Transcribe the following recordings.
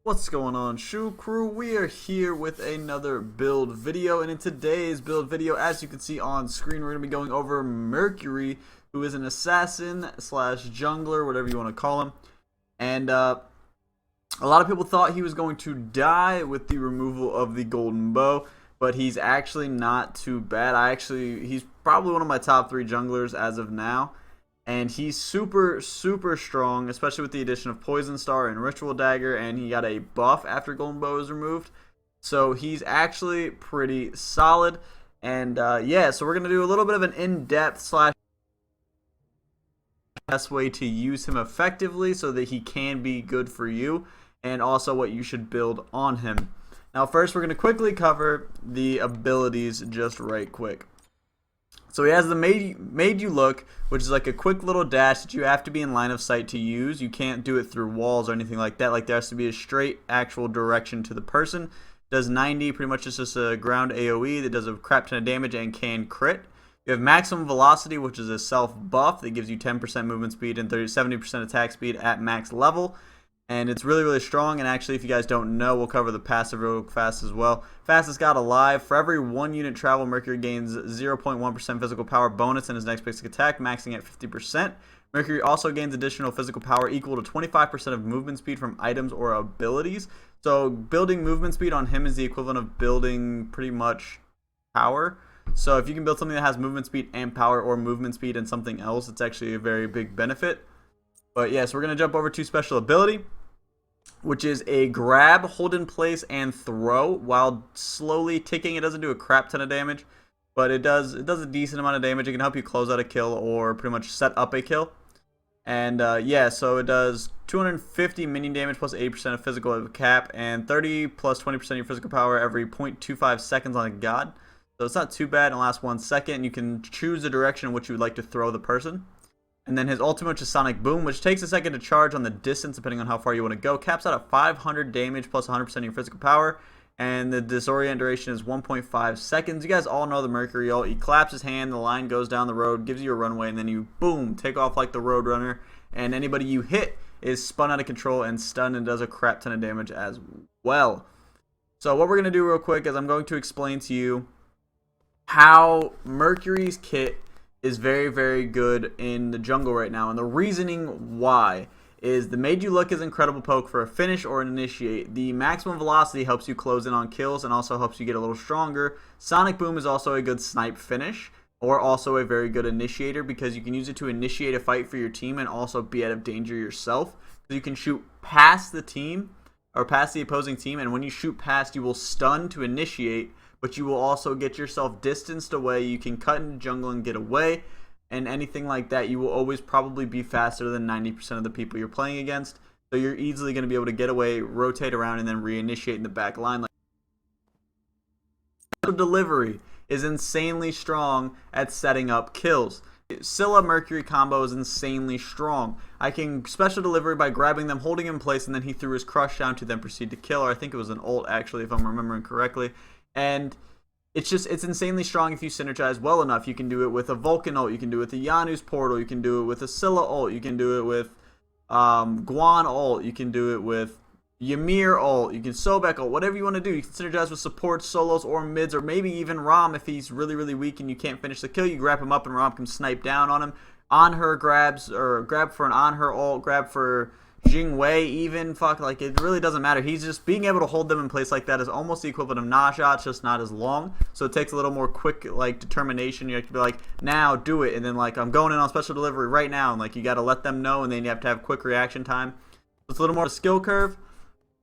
What's going on, Shoe Crew? We are here with another build video, and in today's build video, as you can see on screen, we're going to be going over Mercury, who is an assassin slash jungler, whatever you want to call him. And a lot of people thought he was going to die with the removal of the golden bow, but he's actually not too bad. He's probably one of my top 3 junglers as of now. And he's super strong, especially with the addition of Poison Star and Ritual Dagger, and he got a buff after Golden Bow is removed. So he's actually pretty solid. And yeah, so we're going to do a little bit of an in-depth slash best way to use him effectively so that he can be good for you, and also what you should build on him. Now first, we're going to quickly cover the abilities just right quick. So he has the made you look, which is like a quick little dash that you have to be in line of sight to use. You can't do it through walls or anything like that. Like, there has to be a straight actual direction to the person. Does 90, pretty much just a ground AoE that does a crap ton of damage and can crit. You have maximum velocity, which is a self buff that gives you 10% movement speed and 70% attack speed at max level. And it's really strong. And actually, if you guys don't know, we'll cover the passive real fast as well. Fastest God alive. For every 1 unit travel, Mercury gains 0.1% physical power bonus in his next basic attack, maxing at 50%. Mercury also gains additional physical power equal to 25% of movement speed from items or abilities. So building movement speed on him is the equivalent of building pretty much power. So if you can build something that has movement speed and power, or movement speed and something else, it's actually a very big benefit. But yeah, so we're going to jump over to special ability, which is a grab, hold in place, and throw while slowly ticking. It doesn't do a crap ton of damage, but it does a decent amount of damage. It can help you close out a kill or pretty much set up a kill. And yeah, so it does 250 minion damage plus 80% of physical cap, and 30 plus 20% of your physical power every 0.25 seconds on a god. So it's not too bad. It lasts 1 second. You can choose the direction in which you would like to throw the person. And then his ultimate, which is Sonic Boom, which takes a second to charge on the distance depending on how far you want to go. Caps out at 500 damage plus 100% of your physical power. And the disorient duration is 1.5 seconds. You guys all know the Mercury ult. He claps his hand, the line goes down the road, gives you a runway, and then you, boom, take off like the Roadrunner. And anybody you hit is spun out of control and stunned and does a crap ton of damage as well. So what we're going to do real quick is I'm going to explain to you how Mercury's kit is very good in the jungle right now, and the reasoning why is the made you look is incredible poke for a finish or an initiate. The maximum velocity helps you close in on kills and also helps you get a little stronger. Sonic Boom is also a good snipe finish, or also a very good initiator, because you can use it to initiate a fight for your team and also be out of danger yourself. So you can shoot past the team or past the opposing team, and when you shoot past, you will stun to initiate, but you will also get yourself distanced away. You can cut into jungle and get away, and anything like that. You will always probably be faster than 90% of the people you're playing against, so you're easily going to be able to get away, rotate around, and then reinitiate in the back line. Delivery is insanely strong at setting up kills. Scylla Mercury combo is insanely strong. I can special delivery by grabbing them, holding him in place, and then he threw his crush down to then proceed to kill, or I think it was an ult actually, if I'm remembering correctly. And it's insanely strong if you synergize well enough. You can do it with a Vulcan ult, you can do it with a Yanu's portal, you can do it with a Scylla ult, you can do it with Guan ult, you can do it with Ymir ult, you can Sobek ult, whatever you want to do. You can synergize with supports, solos, or mids, or maybe even Rom if he's really weak and you can't finish the kill. You grab him up and Rom can snipe down on him. On her grabs, or grab for an on her ult, grab for Jing Wei even, fuck, like, it really doesn't matter. He's just being able to hold them in place like that is almost the equivalent of Nasha. It's just not as long, so it takes a little more quick, like, determination. You have to be like, now do it, and then like, I'm going in on special delivery right now, and like, you got to let them know, and then you have to have quick reaction time. It's a little more of a skill curve,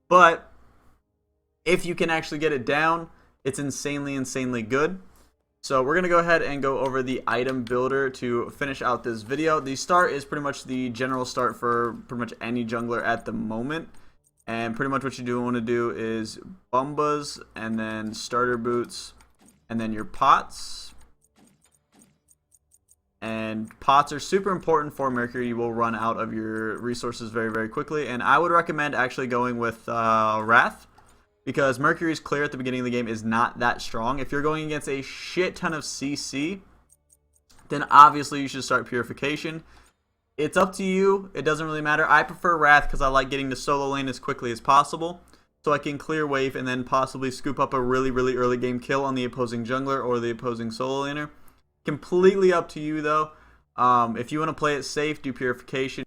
but if you can actually get it down, it's insanely good. So we're going to go ahead and go over the item builder to finish out this video. The start is pretty much the general start for pretty much any jungler at the moment. And pretty much what you want to do is Bumbas, and then starter boots, and then your pots. And pots are super important for Mercury. You will run out of your resources very quickly. And I would recommend actually going with Wrath, because Mercury's clear at the beginning of the game is not that strong. If you're going against a shit ton of CC, then obviously you should start Purification. It's up to you. It doesn't really matter. I prefer Wrath because I like getting to solo lane as quickly as possible, so I can clear wave and then possibly scoop up a really, really early game kill on the opposing jungler or the opposing solo laner. Completely up to you though. If you want to play it safe, do Purification.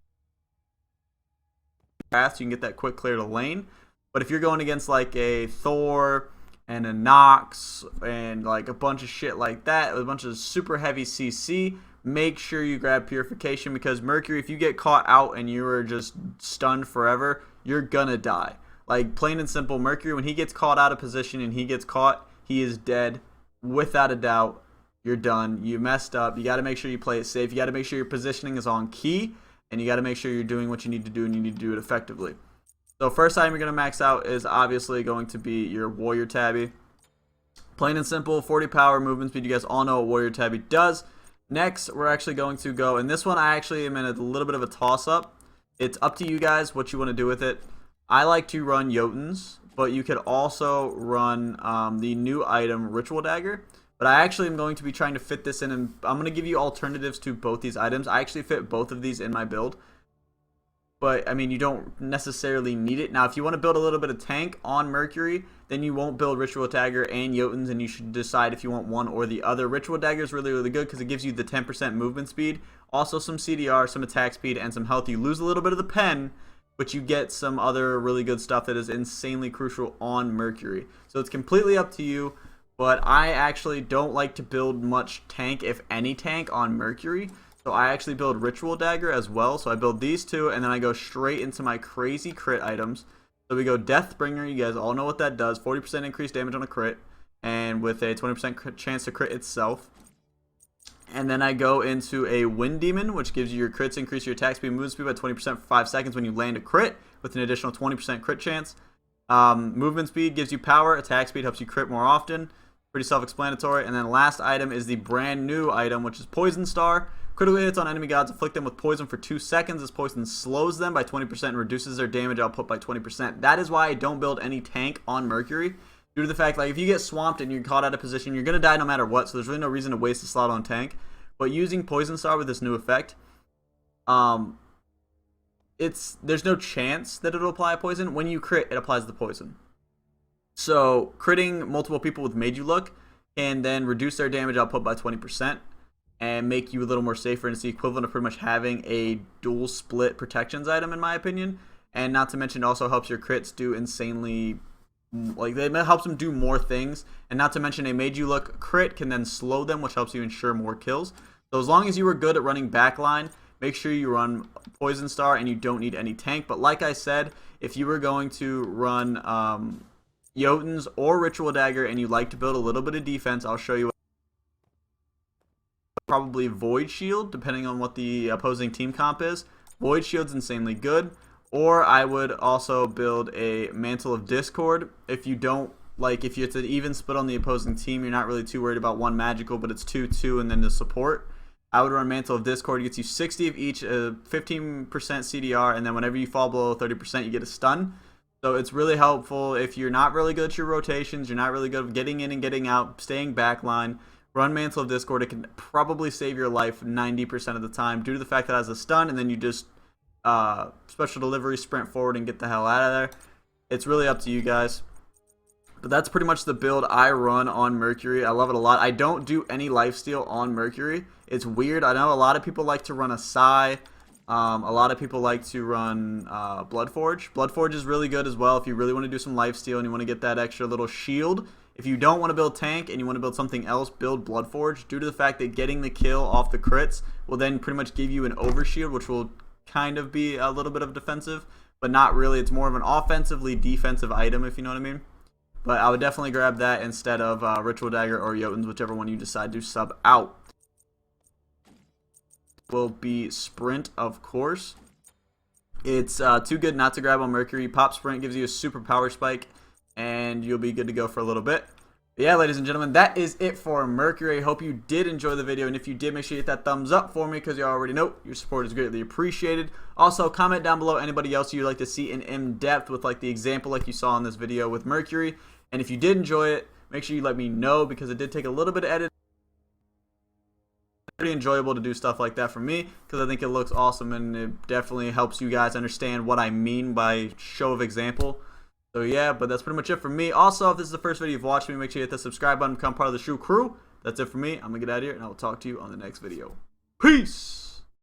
Wrath, so you can get that quick clear to lane. But if you're going against like a Thor and a Nox and like a bunch of shit like that, a bunch of super heavy CC, make sure you grab Purification, because Mercury, if you get caught out and you are just stunned forever, you're gonna die. Like, plain and simple, Mercury, when he gets caught out of position and he gets caught, he is dead without a doubt. You're done. You messed up. You got to make sure you play it safe. You got to make sure your positioning is on key, and you got to make sure you're doing what you need to do, and you need to do it effectively. So first item you're going to max out is obviously going to be your Warrior Tabby. Plain and simple, 40 power, movement speed. You guys all know what Warrior Tabby does. Next, we're actually going to go, and this one I actually am in a little bit of a toss-up. It's up to you guys what you want to do with it. I like to run Jotuns, but you could also run the new item, Ritual Dagger. But I actually am going to be trying to fit this in, and I'm going to give you alternatives to both these items. I actually fit both of these in my build. But, I mean, you don't necessarily need it. Now, if you want to build a little bit of tank on Mercury, then you won't build Ritual Dagger and Jotuns, and you should decide if you want one or the other. Ritual Dagger is really, really good because it gives you the 10% movement speed, also some CDR, some attack speed, and some health. You lose a little bit of the pen, but you get some other really good stuff that is insanely crucial on Mercury. So it's completely up to you, but I actually don't like to build much tank, if any tank, on Mercury. So I actually build Ritual Dagger as well. So I build these two, and then I go straight into my crazy crit items. So we go Deathbringer. You guys all know what that does. 40% increased damage on a crit, and with a 20% chance to crit itself. And then I go into a Wind Demon, which gives you your crits, increase your attack speed, movement speed by 20% for 5 seconds when you land a crit, with an additional 20% crit chance. Movement speed gives you power. Attack speed helps you crit more often. Pretty self-explanatory. And then last item is the brand new item, which is Poison Star. Critical hits on enemy gods afflict them with poison for 2 seconds. This poison slows them by 20% and reduces their damage output by 20%. That is why I don't build any tank on Mercury, due to the fact, like, if you get swamped and you're caught out of position, you're going to die no matter what, so there's really no reason to waste a slot on tank. But using Poison Star with this new effect, there's no chance that it'll apply poison. When you crit, it applies the poison. So critting multiple people with Made You Look can then reduce their damage output by 20%. And make you a little more safer, and it's the equivalent of pretty much having a dual split protections item, in my opinion. And not to mention, it also helps your crits do insanely, like, it helps them do more things. And not to mention, a Made You Look crit can then slow them, which helps you ensure more kills. So as long as you were good at running backline, make sure you run Poison Star, and you don't need any tank. But like I said, if you were going to run Jotuns or Ritual Dagger, and you like to build a little bit of defense, I'll show you. Probably Void Shield, depending on what the opposing team comp is. Void Shield's insanely good. Or I would also build a Mantle of Discord. If you don't, like, if it's an even split on the opposing team, you're not really too worried about one magical, but it's 2-2 and then the support, I would run Mantle of Discord. It gets you 60 of each, 15% CDR, and then whenever you fall below 30%, you get a stun. So it's really helpful if you're not really good at your rotations, you're not really good at getting in and getting out, staying backline. Run Mantle of Discord. It can probably save your life 90% of the time due to the fact that it has a stun, and then you just special delivery, sprint forward, and get the hell out of there. It's really up to you guys. But that's pretty much the build I run on Mercury. I love it a lot. I don't do any lifesteal on Mercury. It's weird. I know a lot of people like to run a Psy. A lot of people like to run Bloodforge. Bloodforge is really good as well if you really want to do some lifesteal and you want to get that extra little shield. If you don't want to build tank and you want to build something else, build Bloodforge, due to the fact that getting the kill off the crits will then pretty much give you an overshield, which will kind of be a little bit of defensive, but not really. It's more of an offensively defensive item, if you know what I mean. But I would definitely grab that instead of Ritual Dagger or Jotuns, whichever one you decide to sub out. Will be Sprint, of course. It's too good not to grab on Mercury. Pop Sprint gives you a super power spike, and you'll be good to go for a little bit. But yeah, ladies and gentlemen, that is it for Mercury. I hope you did enjoy the video, and if you did, make sure you hit that thumbs up for me, because you already know your support is greatly appreciated. Also, comment down below anybody else you'd like to see in depth with, like, the example like you saw in this video with Mercury. And if you did enjoy it, make sure you let me know, because it did take a little bit of editing. pretty enjoyable to do stuff like that for me because I think it looks awesome and it definitely helps you guys understand what I mean by show of example. So yeah, but that's pretty much it for me. Also, if this is the first video you've watched me, make sure you hit the subscribe button, become part of the Shoe Crew. That's it for me. I'm gonna get out of here and I will talk to you on the next video. Peace!